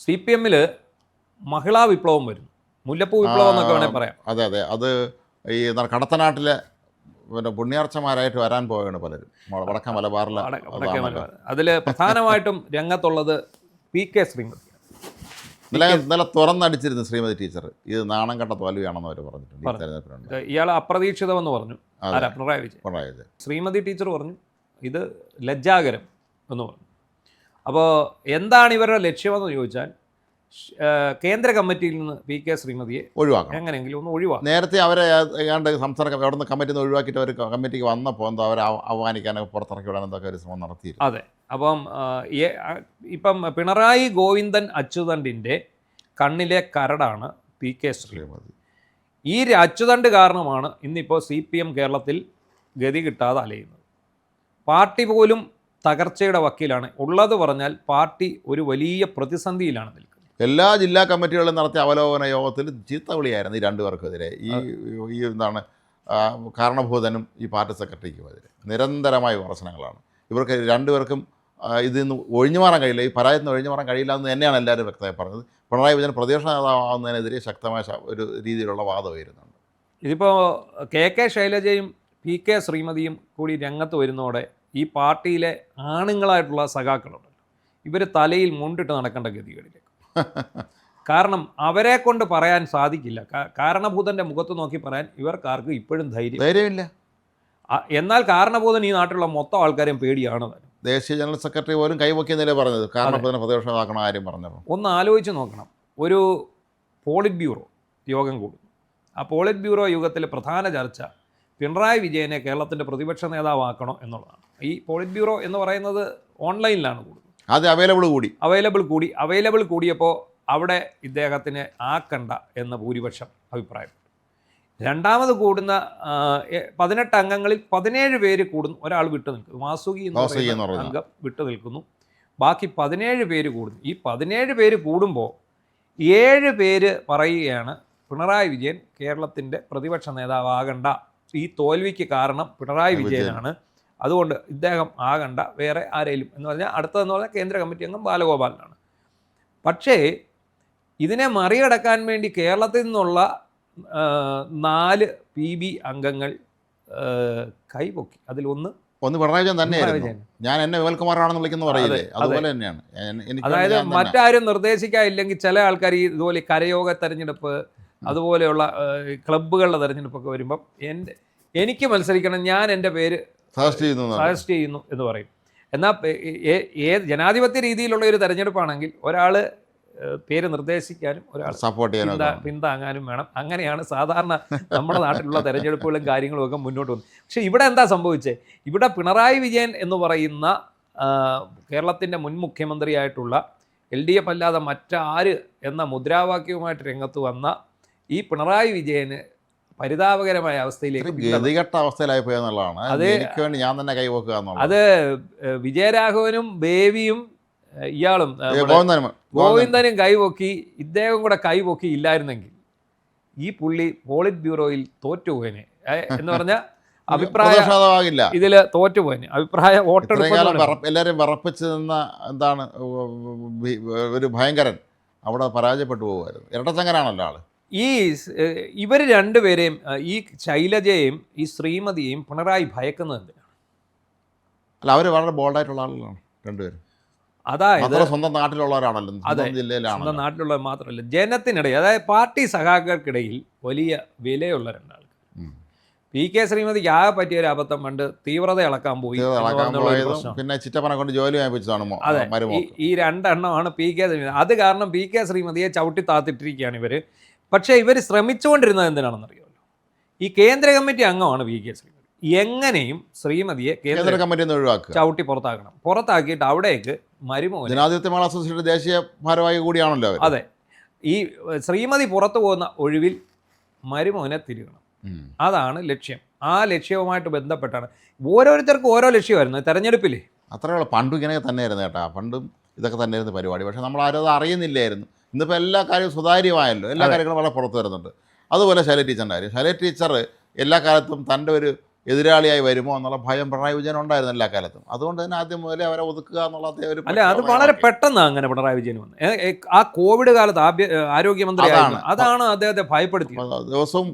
CPM-ൽ മഹിളാ വിപ്ലവം വരുന്നു, മുല്ലപ്പൂ വിപ്ലവം എന്നൊക്കെ വേണമെങ്കിൽ പറയാം. അതെ അതെ, അത് ഈ കടത്തനാട്ടിലെ പിന്നെ പുണ്യാർച്ചമാരായിട്ട് വരാൻ പോവുകയാണ് പലരും വടക്കൻ മലബാറിലെ. അതിൽ പ്രധാനമായിട്ടും രംഗത്തുള്ളത് PK ശ്രീമതി. ഇന്നലെ തുറന്നടിച്ചിരുന്നു ശ്രീമതി ടീച്ചർ, ഇത് നാണം കെട്ട തോൽവിയാണെന്ന് അവർ പറഞ്ഞിട്ടുണ്ട്. ഇയാൾ അപ്രതീക്ഷിതമെന്ന് പറഞ്ഞു പിണറായി വിജയൻ. ശ്രീമതി ടീച്ചർ പറഞ്ഞു ഇത് ലജ്ജാകരം എന്ന് പറഞ്ഞു. അപ്പോൾ എന്താണ് ഇവരുടെ ലക്ഷ്യമെന്ന് ചോദിച്ചാൽ കേന്ദ്ര കമ്മിറ്റിയിൽ നിന്ന് PK ശ്രീമതിയെ ഒഴിവാക്കണം, എങ്ങനെയെങ്കിലും ഒന്ന് ഒഴിവാക്കണം. നേരത്തെ അവരെ ഏതാണ്ട് സംസ്ഥാന അവിടെ നിന്ന് കമ്മിറ്റിയിൽ നിന്ന് ഒഴിവാക്കിയിട്ട് അവർ കമ്മിറ്റിക്ക് വന്നപ്പോൾ എന്താ അവരെ അവമാനിക്കാനൊക്കെ പുറത്തിറക്കി വിടാൻ എന്തൊക്കെ ഒരു ശ്രമം നടത്തിയിരുന്നു. അതെ, ഇപ്പം പിണറായി ഗോവിന്ദൻ അച്യുതണ്ടിൻ്റെ കണ്ണിലെ കരടാണ് PK ശ്രീമതി. ഈ അച്യുതണ്ട് കാരണമാണ് ഇന്നിപ്പോൾ CPM കേരളത്തിൽ ഗതി കിട്ടാതെ അലയുന്നത്. പാർട്ടി പോലും തകർച്ചയുടെ വക്കീലാണ്. ഉള്ളത് പറഞ്ഞാൽ പാർട്ടി ഒരു വലിയ പ്രതിസന്ധിയിലാണ് നിൽക്കുന്നത്. എല്ലാ ജില്ലാ കമ്മിറ്റികളും നടത്തിയ അവലോകന യോഗത്തിൽ ചീത്തവിളിയായിരുന്നു ഈ രണ്ടുപേർക്കെതിരെ. ഈ എന്താണ് കാരണഭൂതനും ഈ പാർട്ടി സെക്രട്ടറിക്കുമെതിരെ നിരന്തരമായ വിമർശനങ്ങളാണ്. ഇവർക്ക് രണ്ടുപേർക്കും ഇതിൽ നിന്ന് ഒഴിഞ്ഞു മാറാൻ കഴിയില്ല, ഈ പരാജയത്തിൽ നിന്ന് ഒഴിഞ്ഞു മാറാൻ കഴിയില്ല എന്ന് തന്നെയാണ് എല്ലാവരും വ്യക്തമായി പറഞ്ഞത്. പിണറായി വിജയൻ പ്രതിപക്ഷ നേതാവാകുന്നതിനെതിരെ ശക്തമായ ഒരു രീതിയിലുള്ള വാദം വരുന്നുണ്ട്. ഇതിപ്പോൾ KK ശൈലജയും PK ശ്രീമതിയും കൂടി രംഗത്ത് വരുന്നതോടെ ഈ പാർട്ടിയിലെ ആണുങ്ങളായിട്ടുള്ള സഖാക്കളുണ്ടല്ലോ, ഇവർ തലയിൽ മുണ്ടിട്ട് നടക്കേണ്ട ഗതികളിലേക്ക്. കാരണം അവരെ കൊണ്ട് പറയാൻ സാധിക്കില്ല, കാരണഭൂതൻ്റെ മുഖത്ത് നോക്കി പറയാൻ ഇവർക്കാർക്ക് ഇപ്പോഴും ധൈര്യമില്ല. എന്നാൽ കാരണഭൂതൻ ഈ നാട്ടിലുള്ള മൊത്തം ആൾക്കാരെയും പേടിയാണ്. ദേശീയ ജനറൽ സെക്രട്ടറി പോലും കൈവക്കിയെന്നല്ലേ പറഞ്ഞത്, കാരണഭൂതനെ പ്രതിപക്ഷമാക്കണ കാര്യം പറഞ്ഞപ്പോൾ. ഒന്ന് ആലോചിച്ച് നോക്കണം, ഒരു പോളിറ്റ് ബ്യൂറോ യോഗം കൂടുന്നു. ആ പോളിറ്റ് ബ്യൂറോ യോഗത്തിലെ പ്രധാന ചർച്ച പിണറായി വിജയനെ കേരളത്തിൻ്റെ പ്രതിപക്ഷ നേതാവാക്കണോ എന്നുള്ളതാണ്. ഈ പോളിറ്റ് ബ്യൂറോ എന്ന് പറയുന്നത് ഓൺലൈനിലാണ് കൂടുന്നത്. അത് അവൈലബിൾ കൂടിയപ്പോൾ അവിടെ ഇദ്ദേഹത്തിന് ആക്കണ്ട എന്ന് ഭൂരിപക്ഷം അഭിപ്രായപ്പെട്ടു. രണ്ടാമത് കൂടുന്ന 18 അംഗങ്ങളിൽ 17 പേര് കൂടുന്നു, ഒരാൾ വിട്ടു നിൽക്കുന്നു, വാസുകി എന്ന് പറയുന്ന അംഗം വിട്ടു നിൽക്കുന്നു. ബാക്കി 17 പേര് കൂടുന്നു. ഈ 17 പേര് കൂടുമ്പോൾ 7 പേര് പറയുകയാണ് പിണറായി വിജയൻ കേരളത്തിൻ്റെ പ്രതിപക്ഷ നേതാവാകണ്ട, ഈ തോൽവിക്ക് കാരണം പിണറായി വിജയനാണ്, അതുകൊണ്ട് ഇദ്ദേഹം ആകണ്ട, വേറെ ആരെങ്കിലും എന്ന് പറഞ്ഞാൽ അടുത്തതെന്ന് പറഞ്ഞാൽ കേന്ദ്ര കമ്മിറ്റി അംഗം ബാലഗോപാലനാണ്. പക്ഷേ ഇതിനെ മറികടക്കാൻ വേണ്ടി കേരളത്തിൽ നിന്നുള്ള 4 PB അംഗങ്ങൾ കൈപൊക്കി. അതിലൊന്ന് പിണറായി വിജയൻ തന്നെയായിരുന്നു. ഞാൻ എന്നെ വിമൽകുമാറാണെന്ന് വിളിക്കുന്ന പറയില്ലേ, അതുപോലെ തന്നെയാണ്. അതായത് മറ്റാരും നിർദ്ദേശിക്കാനില്ലെങ്കിൽ ചില ആൾക്കാർ ഇതുപോലെ കരയോഗ തെരഞ്ഞെടുപ്പ് അതുപോലെയുള്ള ക്ലബ്ബുകളുടെ തെരഞ്ഞെടുപ്പൊക്കെ വരുമ്പം എനിക്ക് മത്സരിക്കണം, ഞാൻ എൻ്റെ പേര് സജസ്റ്റ് ചെയ്യുന്നു എന്ന് പറയും. എന്നാൽ ജനാധിപത്യ രീതിയിലുള്ള ഒരു തെരഞ്ഞെടുപ്പാണെങ്കിൽ ഒരാൾ പേര് നിർദ്ദേശിക്കാനും ഒരാൾ സപ്പോർട്ട് ചെയ്യാനും പിന്താങ്ങാനും വേണം. അങ്ങനെയാണ് സാധാരണ നമ്മുടെ നാട്ടിലുള്ള തെരഞ്ഞെടുപ്പുകളും കാര്യങ്ങളും ഒക്കെ മുന്നോട്ട് വന്നത്. പക്ഷേ ഇവിടെ എന്താ സംഭവിച്ചത്? ഇവിടെ പിണറായി വിജയൻ എന്ന് പറയുന്ന കേരളത്തിൻ്റെ മുൻ മുഖ്യമന്ത്രിയായിട്ടുള്ള LDF അല്ലാതെ മറ്റാര് എന്ന മുദ്രാവാക്യവുമായിട്ട് രംഗത്ത് വന്ന ഈ പിണറായി വിജയന് പരിതാപകരമായ അവസ്ഥയിലേക്ക് ഗതികെട്ട അവസ്ഥയിലായി പോയെന്നുള്ളതാണ്. അത് ഞാൻ തന്നെ കൈവക്കുക. അത് വിജയരാഘവനും ബേബിയും ഇയാളും ഗോവിന്ദനും കൈപൊക്കി, ഇദ്ദേഹം കൂടെ കൈപൊക്കി ഇല്ലായിരുന്നെങ്കിൽ ഈ പുള്ളി പോളിറ്റ് ബ്യൂറോയിൽ തോറ്റുപോയനെ എന്ന് പറഞ്ഞാൽ അഭിപ്രായം ഇതിൽ തോറ്റുപോയനെ. അഭിപ്രായ വോട്ടെടുപ്പ് എല്ലാവരും വിറപ്പിച്ച് നിന്ന എന്താണ് ഒരു ഭയങ്കരൻ അവിടെ പരാജയപ്പെട്ടു പോകുമായിരുന്നു. ഇരട്ടച്ചങ്കനാണല്ലോ ആള്. ഇവർ രണ്ടുപേരെയും, ഈ ശൈലജയെയും ഈ ശ്രീമതിയെയും പിണറായി ഭയക്കുന്നത് എന്തിനാണ്? അല്ല, അവർ വളരെ ബോൾഡായിട്ടുള്ള ആളുകളാണ് രണ്ടുപേരും. അതായത് സ്വന്തം നാട്ടിലുള്ളവരാണല്ലോ. സ്വന്തം നാട്ടിലുള്ളവർ മാത്രമല്ല, ജനത്തിനിടയിൽ, അതായത് പാർട്ടി സഖാക്കൾക്കിടയിൽ വലിയ വിലയുള്ള രണ്ടാൾക്ക്. PK ശ്രീമതിക്ക് ആകെ പറ്റിയ ഒരു അബദ്ധം പണ്ട് തീവ്രത ഇളക്കാൻ പോയി, പിന്നെ ചിറ്റപ്പനെ കൊണ്ട് ജോലി വാങ്ങിപ്പിച്ചതാണ്. അതെ, ഈ 2 എണ്ണമാണ് PK ശ്രീമതി. അത് കാരണം PK ശ്രീമതിയെ ചവിട്ടി താത്തിട്ടിരിക്കുകയാണ് ഇവർ. പക്ഷേ ഇവർ ശ്രമിച്ചുകൊണ്ടിരുന്നത് എന്തിനാണെന്നറിയാമല്ലോ? ഈ കേന്ദ്ര കമ്മിറ്റി അംഗമാണ് PK ശ്രീമതി. എങ്ങനെയും ശ്രീമതിയെ കേന്ദ്ര കമ്മിറ്റി ചവിട്ടി പുറത്താക്കിയിട്ട് അവിടേക്ക് മരുമോൻ, ജനാധിപത്യ മഹിളാ അസോസിയേഷൻ ദേശീയ ഭാരവാഹി കൂടിയാണല്ലോ. അതെ, ഈ ശ്രീമതി പുറത്തു പോകുന്ന ഒഴിവിൽ മരുമോനെ തിരികണം. അതാണ് ലക്ഷ്യം. ആ ലക്ഷ്യവുമായിട്ട് ബന്ധപ്പെട്ടാണ് ഓരോരുത്തർക്കും ഓരോ ലക്ഷ്യമായിരുന്നു തെരഞ്ഞെടുപ്പിൽ. അത്രയുള്ള പണ്ടും ഇങ്ങനെ തന്നെയായിരുന്നു കേട്ടോ, പണ്ടും ഇതൊക്കെ തന്നെയായിരുന്നു പരിപാടി. പക്ഷേ നമ്മൾ ആരും അത് അറിയുന്നില്ലായിരുന്നു. ഇന്നിപ്പോൾ എല്ലാ കാര്യവും സുതാര്യമായല്ലോ, എല്ലാ കാര്യങ്ങളും വളരെ പുറത്തു വരുന്നുണ്ട്. അതുപോലെ ശൈല ടീച്ചറിൻ്റെ കാര്യം. ശൈല ടീച്ചർ എല്ലാ കാലത്തും തൻ്റെ ഒരു എതിരാളിയായി വരുമോ എന്നുള്ള ഭയം പിണറായി വിജയൻ ഉണ്ടായിരുന്നു എല്ലാ കാലത്തും. അതുകൊണ്ട് തന്നെ ആദ്യം മുതലേ അവരെ ഒതുക്കുക എന്നുള്ളത് ഒരു അല്ല, അത് വളരെ പെട്ടെന്ന് അങ്ങനെ പിണറായി വിജയൻ വന്നു. ആ കോവിഡ് കാലത്ത് ആരോഗ്യമന്ത്രി അതാണ് അദ്ദേഹത്തെ ഭയപ്പെടുത്തിയത്. ദിവസവും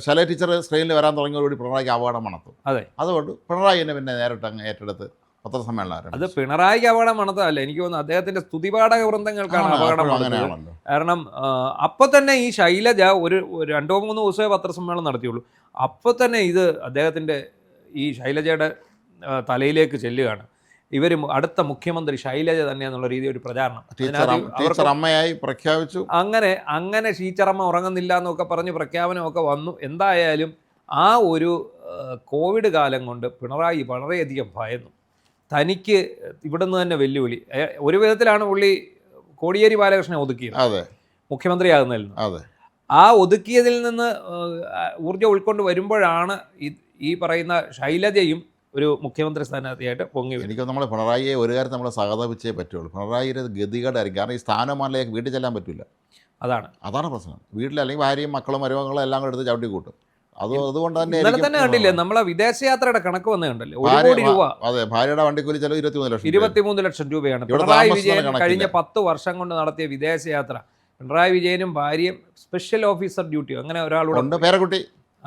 ശൈല ടീച്ചർ സ്ക്രീനിൽ വരാൻ തുടങ്ങിയതോടുകൂടി പിണറായിക്ക് അപകടം മണത്തു. അതെ, അതുകൊണ്ട് പിണറായി എന്നെ പിന്നെ നേരിട്ട് അങ്ങ് ഏറ്റെടുത്ത് പത്രസമ്മേളനം. അത് പിണറായിക്ക് അപകടം മണത്തതല്ല, എനിക്ക് തോന്നുന്നു അദ്ദേഹത്തിന്റെ സ്തുതിപാഠക വൃന്ദങ്ങൾക്കാണ് അപകടം മണത്തത്. കാരണം അപ്പോൾ തന്നെ ഈ ശൈലജ ഒരു 2-3 ദിവസമേ പത്രസമ്മേളനം നടത്തിയുള്ളൂ. അപ്പോൾ തന്നെ ഇത് അദ്ദേഹത്തിന്റെ ഈ ശൈലജയുടെ തലയിലേക്ക് ചെല്ലുകയാണ്. ഇവർ അടുത്ത മുഖ്യമന്ത്രി ശൈലജ തന്നെ എന്നുള്ള രീതി ഒരു പ്രചാരണം അമ്മയായി പ്രഖ്യാപിച്ചു. അങ്ങനെ ടീച്ചറമ്മ ഉറങ്ങുന്നില്ല എന്നൊക്കെ പറഞ്ഞ് പ്രഖ്യാപനമൊക്കെ വന്നു. എന്തായാലും ആ ഒരു കോവിഡ് കാലം കൊണ്ട് പിണറായി വളരെയധികം ഭയന്നു. തനിക്ക് ഇവിടുന്ന് തന്നെ വെല്ലുവിളി. ഒരു വിധത്തിലാണ് പുള്ളി കോടിയേരി ബാലകൃഷ്ണനെ ഒതുക്കിയത് മുഖ്യമന്ത്രിയാകുന്നതിൽ നിന്ന്. ആ ഒതുക്കിയതിൽ നിന്ന് ഊർജ്ജം ഉൾക്കൊണ്ട് വരുമ്പോഴാണ് ഈ പറയുന്ന ശൈലജയും ഒരു മുഖ്യമന്ത്രി സ്ഥാനാർത്ഥിയായിട്ട് പൊങ്ങി. എനിക്ക് നമ്മൾ പിണറായിയെ ഒരു കാര്യം നമ്മൾ സഹതപിച്ചേ പറ്റുള്ളൂ. പിണറായിയുടെ ഗതികേടായിരിക്കും. കാരണം ഈ സ്ഥാനമാനിലേക്ക് വീട്ടിൽ ചെല്ലാൻ പറ്റില്ല. അതാണ് പ്രശ്നം. വീട്ടിൽ അല്ലെങ്കിൽ ഭാര്യയും മക്കളും മരുമകളും എല്ലാം കൂടെ എടുത്ത് ചവിട്ടി കൂട്ടും. അതുകൊണ്ട് തന്നെ കണ്ടില്ലേ നമ്മളെ വിദേശയാത്രയുടെ കണക്ക് വന്ന് കണ്ടല്ലേ, 1 കോടി രൂപ. അതെ, ഭാര്യയുടെ വണ്ടിക്കൂലി ചെലവ് 23 ലക്ഷം രൂപയാണ്. പിണറായി വിജയൻ കഴിഞ്ഞ 10 വർഷം കൊണ്ട് നടത്തിയ വിദേശയാത്ര. പിണറായി വിജയനും ഭാര്യയും സ്പെഷ്യൽ ഓഫീസർ ഡ്യൂട്ടി അങ്ങനെ ഒരാളുടെ പേരക്കുട്ടി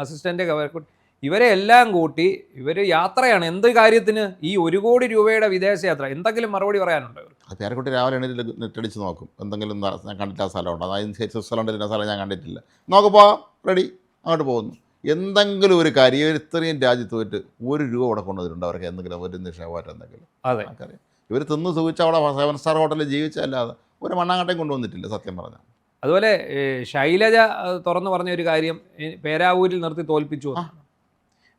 അസിസ്റ്റന്റ് പേരക്കുട്ടി, ഇവരെ എല്ലാം കൂട്ടി ഇവർ യാത്രയാണ്. എന്ത് കാര്യത്തിന് ഈ 1 കോടി രൂപയുടെ വിദേശയാത്ര? എന്തെങ്കിലും മറുപടി പറയാനുണ്ടോ? പേരക്കുട്ടി രാവിലെ നെറ്റടിച്ച് നോക്കും, എന്തെങ്കിലും ഞാൻ കണ്ടില്ല സ്ഥലമുണ്ടോ, അതിന് സ്വിറ്റ്സർലൻഡിൻ്റെ സ്ഥലം ഞാൻ കണ്ടിട്ടില്ല, നോക്കുമ്പോൾ റെഡി അങ്ങോട്ട് പോകുന്നു. എന്തെങ്കിലും ഒരു കാര്യം ഇത്രയും രാജ്യത്ത് പോയിട്ട് 1 രൂപ അവിടെ കൊണ്ടുവന്നിട്ടുണ്ട് അവർക്ക് എന്തെങ്കിലും ഒരു നിക്ഷേപമായിട്ട് എന്തെങ്കിലും. അതെ, ഇവർ തിന്ന് സുഖിച്ച് അവിടെ 7 സ്റ്റാർ ഹോട്ടലിൽ ജീവിച്ചല്ലാതെ ഒരു മണ്ണാങ്കട്ടയും കൊണ്ടുവന്നിട്ടില്ല സത്യം പറഞ്ഞാൽ. അതുപോലെ ശൈലജ തുറന്നു പറഞ്ഞ ഒരു കാര്യം, പേരാവൂരിൽ നിർത്തി തോൽപ്പിച്ചു.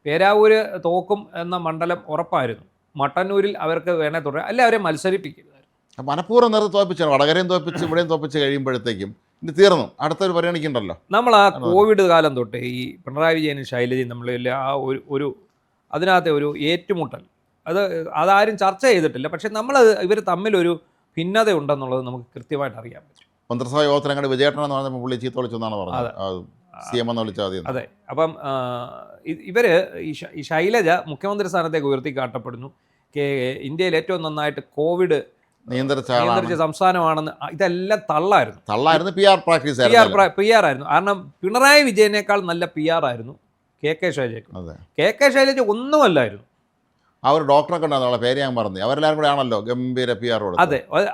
പേരാവൂര് തോക്കും എന്ന മണ്ഡലം ഉറപ്പായിരുന്നു. മട്ടന്നൂരിൽ അവർക്ക് വേണേ തുടരാം, അല്ല അവരെ മത്സരിപ്പിക്കരുതായിരുന്നു. മനഃപൂർവ്വം നേരത്തെ തോൽപ്പിച്ചാണ്. വടകരയും തോൽപ്പിച്ച് ഇവിടെയും തോൽപ്പിച്ച് കഴിയുമ്പോഴത്തേക്കും ഇനി തീർന്നു, അടുത്തൊരു പരിഗണിക്കണ്ടല്ലോ. നമ്മൾ ആ കോവിഡ് കാലം തൊട്ട് ഈ പിണറായി വിജയനും ശൈലജയും നമ്മളില്ല ആ ഒരു അതിനകത്തെ ഒരു ഏറ്റുമുട്ടൽ അതാരും ചർച്ച ചെയ്തിട്ടില്ല. പക്ഷെ ഇവർ തമ്മിലൊരു ഭിന്നത ഉണ്ടെന്നുള്ളത് നമുക്ക് കൃത്യമായിട്ട് അറിയാൻ പറ്റും. മന്ത്രിസഭാ യോഗത്തിൽ അങ്ങനെ വിജയേട്ടൻ എന്ന് പറഞ്ഞപ്പോൾ പുള്ളി ചീത്ത വിളിച്ചെന്നാണ് പറഞ്ഞത്. CM എന്ന് വിളിച്ചാൽ മതി. അതെ, അപ്പം ഇവർ ഈ ശൈലജ മുഖ്യമന്ത്രി സ്ഥാനത്തേക്ക് ഉയർത്തിക്കാട്ടപ്പെടുന്നു. ഇന്ത്യയിൽ ഏറ്റവും നന്നായിട്ട് കോവിഡ് നിയന്ത്രിച്ച സംസ്ഥാനമാണെന്ന്. ഇതെല്ലാം തള്ളായിരുന്നു. PR ആയിരുന്നു. കാരണം പിണറായി വിജയനേക്കാൾ നല്ല PR ആയിരുന്നു KK ശൈലജയ്ക്ക്. KK ശൈലജ ഒന്നുമല്ലായിരുന്നു. അവർ ഡോക്ടറെ കണ്ടാ പേര് ഞാൻ പറഞ്ഞു, അവരെല്ലാവരും കൂടെ ആണല്ലോ ഗംഭീര PR.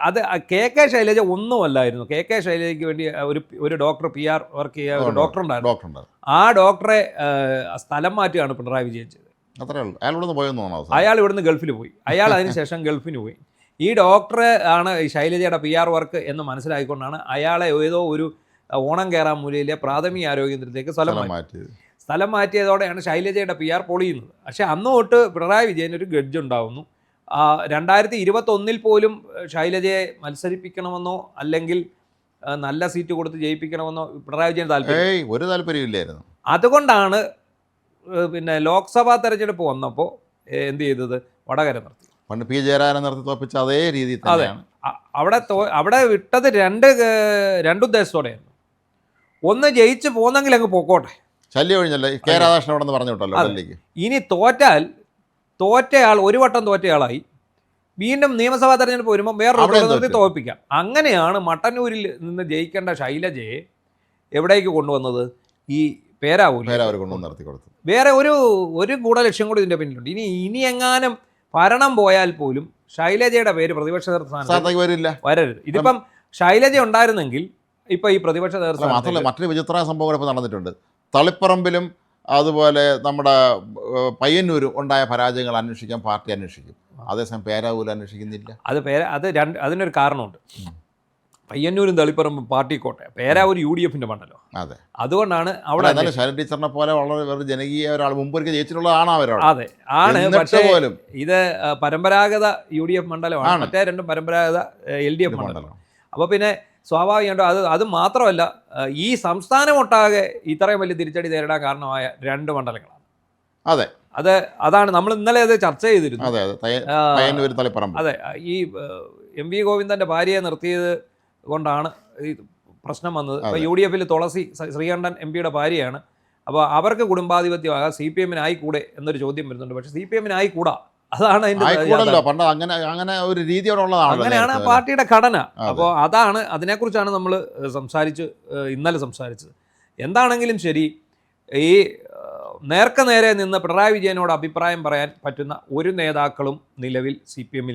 അത് KK ശൈലജ ഒന്നുമല്ലായിരുന്നു. KK ശൈലജയ്ക്ക് വേണ്ടി ഒരു ഡോക്ടർ PR വർക്ക് ചെയ്യാൻ ഒരു ഡോക്ടർ ഉണ്ടായിരുന്നു. ആ ഡോക്ടറെ സ്ഥലം മാറ്റുകയാണ് പിണറായി വിജയൻ ചെയ്തത്. അത്രേ ഉള്ളൂ. അയാൾ ഇവിടുന്ന് ഗൾഫിൽ പോയി. അയാൾ അതിനുശേഷം ഗൾഫിന് പോയി. ഈ ഡോക്ടറെ ആണ് ഈ ശൈലജയുടെ PR വർക്ക് എന്ന് മനസ്സിലാക്കിക്കൊണ്ടാണ് അയാളെ ഏതോ ഒരു ഓണം കയറാൻ മൂലയിലെ പ്രാഥമിക ആരോഗ്യ കേന്ദ്രത്തിലേക്ക് സ്ഥലം മാറ്റിയതോടെയാണ് ശൈലജയുടെ PR പൊളിയുന്നത്. പക്ഷേ അന്ന് തൊട്ട് പിണറായി വിജയൻ ഒരു ഗഡ്ജ് ഉണ്ടാവുന്നു. 2021 പോലും ശൈലജയെ മത്സരിപ്പിക്കണമെന്നോ അല്ലെങ്കിൽ നല്ല സീറ്റ് കൊടുത്ത് ജയിപ്പിക്കണമെന്നോ പിണറായി വിജയൻ ഒരു താല്പര്യമില്ലായിരുന്നു. അതുകൊണ്ടാണ് പിന്നെ ലോക്സഭാ തെരഞ്ഞെടുപ്പ് വന്നപ്പോൾ എന്ത് ചെയ്തത്, വടകര നിർത്തി. പണ്ട് P. ജയരാജനെ നിർത്തി തോൽപ്പിച്ച അതേ രീതി തന്നെയാണ്. അവിടെ വിട്ടത് രണ്ട് ഉദ്ദേശത്തോടെയായിരുന്നു. ഒന്ന് ജയിച്ച് പോന്നെങ്കിൽ അങ്ങ് പോക്കോട്ടെ, ശല്യം ഒഴിഞ്ഞല്ലേ. K. രാധാകൃഷ്ണൻ അവിടെ നിന്ന് പറഞ്ഞു വിട്ടല്ലോ. ഇനി തോറ്റയാൾ ഒരു വട്ടം തോറ്റയാളായി വീണ്ടും നിയമസഭാ തെരഞ്ഞെടുപ്പ് വരുമ്പോൾ വേറൊരു നിർത്തി തോൽപ്പിക്കാം. അങ്ങനെയാണ് മട്ടന്നൂരിൽ നിന്ന് ജയിക്കേണ്ട ശൈലജയെ എവിടേക്ക് കൊണ്ടുവന്നത്, ഈ പേരാവൂർ കൊണ്ടുവന്ന് നിർത്തി കൊടുത്തു. വേറെ ഒരു ഗൂഢലക്ഷ്യം കൂടി ഇതിൻ്റെ പിന്നിലുണ്ട്. ഇനി എങ്ങാനും ഭരണം പോയാൽ പോലും ശൈലജയുടെ പേര് പ്രതിപക്ഷ നേതൃത്വം വരരുത്. ഇതിപ്പം ശൈലജ ഉണ്ടായിരുന്നെങ്കിൽ ഇപ്പൊ ഈ പ്രതിപക്ഷ നേതൃത്വം മാത്രമല്ല മറ്റൊരു വിചിത്ര സംഭവങ്ങൾ ഇപ്പോൾ നടന്നിട്ടുണ്ട്. തളിപ്പറമ്പിലും അതുപോലെ നമ്മുടെ പയ്യന്നൂരും ഉണ്ടായ പരാജയങ്ങൾ അന്വേഷിക്കാൻ പാർട്ടി അന്വേഷിക്കും. അതേസമയം പേരാവൂർ അന്വേഷിക്കുന്നില്ല. അതിനൊരു കാരണമുണ്ട്. പയ്യന്നൂരും തളിപ്പറമ്പും പാർട്ടി കോട്ടയം, പേരാവൂർ UDFന്റെ മണ്ഡലം. അതെ, അതുകൊണ്ടാണ് അവിടെ ശൈലജ ടീച്ചറിനെ പോലെ വളരെ ജനകീയ ഒരാൾ മുമ്പൊരിക്കൽ ജയിച്ചിട്ടുള്ളതാണ് അവരോട്. അതെ ആണ്. പക്ഷേ ഇത് പരമ്പരാഗത UDF മണ്ഡലമാണ്, മറ്റേ രണ്ടും പരമ്പരാഗത LDF മണ്ഡലം. അപ്പോൾ പിന്നെ സ്വാഭാവികമായിട്ടും അത് മാത്രമല്ല, ഈ സംസ്ഥാനം ഒട്ടാകെ ഇത്രയും വലിയ തിരിച്ചടി നേരിടാൻ കാരണമായ 2 മണ്ഡലങ്ങളാണ്. അതാണ് നമ്മൾ ഇന്നലെ അത് ചർച്ച ചെയ്തിരുന്നു. അതെ, ഈ MV ഗോവിന്ദന്റെ ഭാര്യയെ നിർത്തിയത് കൊണ്ടാണ് ഈ പ്രശ്നം വന്നത്. ഇപ്പോൾ UDFൽ തുളസി ശ്രീകണ്ഠൻ MP യുടെ ഭാര്യയാണ്. അപ്പോൾ അവർക്ക് കുടുംബാധിപത്യമാകാം, CPM ആയിക്കൂടെ എന്നൊരു ചോദ്യം വരുന്നുണ്ട്. പക്ഷേ CPM ആയിക്കൂടാ, അതാണ് അതിൻ്റെ ആയിക്കൂടല്ലോ. പണ്ട് അങ്ങനെ ഒരു രീതി അവിടെ ഉള്ളതാണല്ലോ. അങ്ങനെയാണ് ആ പാർട്ടിയുടെ ഘടന. അപ്പോൾ അതിനെക്കുറിച്ചാണ് നമ്മൾ ഇന്നലെ സംസാരിച്ചത്. എന്താണെങ്കിലും ശരി, ഈ നേരെ നിന്ന് പിണറായി വിജയനോട് അഭിപ്രായം പറയാൻ പറ്റുന്ന ഒരു നേതാക്കളും നിലവിൽ CPM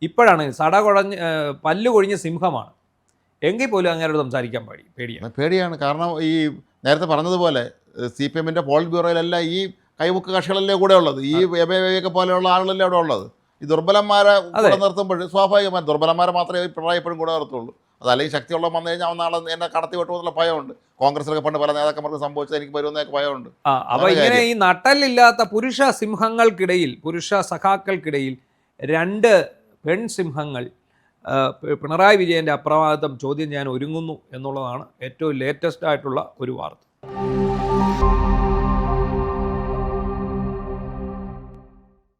ഇപ്പോഴാണ് പല്ല് കൊഴിഞ്ഞ സിംഹമാണ് എങ്കിൽ പോലും അങ്ങനെയോട് സംസാരിക്കാൻ പേടിയാണ്. കാരണം ഈ നേരത്തെ പറഞ്ഞതുപോലെ CPM പോളിറ്റ് ബ്യൂറോയിലല്ല ഈ കൈമുക്ക് കക്ഷികളല്ലേ കൂടെ ഉള്ളത്, ഈ ഒക്കെ പോലെയുള്ള ആളുകളല്ലേ അവിടെ ഉള്ളത്. ഈ ദുർബലന്മാരെ കൂടെ നിർത്തുമ്പോൾ സ്വാഭാവികമായി ദുർബലന്മാരെ മാത്രമേ പിണറായി എപ്പോഴും കൂടെ നിർത്തുള്ളൂ. അതല്ലെങ്കിൽ ശക്തിയുള്ള വന്നു കഴിഞ്ഞാൽ നാളെ എന്നെ കടത്തി വെട്ടുമെന്നുള്ള ഭയമുണ്ട്. കോൺഗ്രസിലൊക്കെ പണ്ട് പല നേതാക്കന്മാർക്ക് സംഭവിച്ചത് എനിക്ക് വരുമെന്നൊക്കെ ഭയമുണ്ട്. അപ്പോൾ ഇങ്ങനെ ഈ നട്ടലില്ലാത്ത പുരുഷ സിംഹങ്ങൾക്കിടയിൽ, പുരുഷ സഖാക്കൾക്കിടയിൽ 2 പെൺസിംഹങ്ങൾ പിണറായി വിജയൻ്റെ അപ്രമാദിത്വം ചോദ്യം ചെയ്യാൻ ഒരുങ്ങുന്നു എന്നുള്ളതാണ് ഏറ്റവും ലേറ്റസ്റ്റ് ആയിട്ടുള്ള ഒരു വാർത്ത.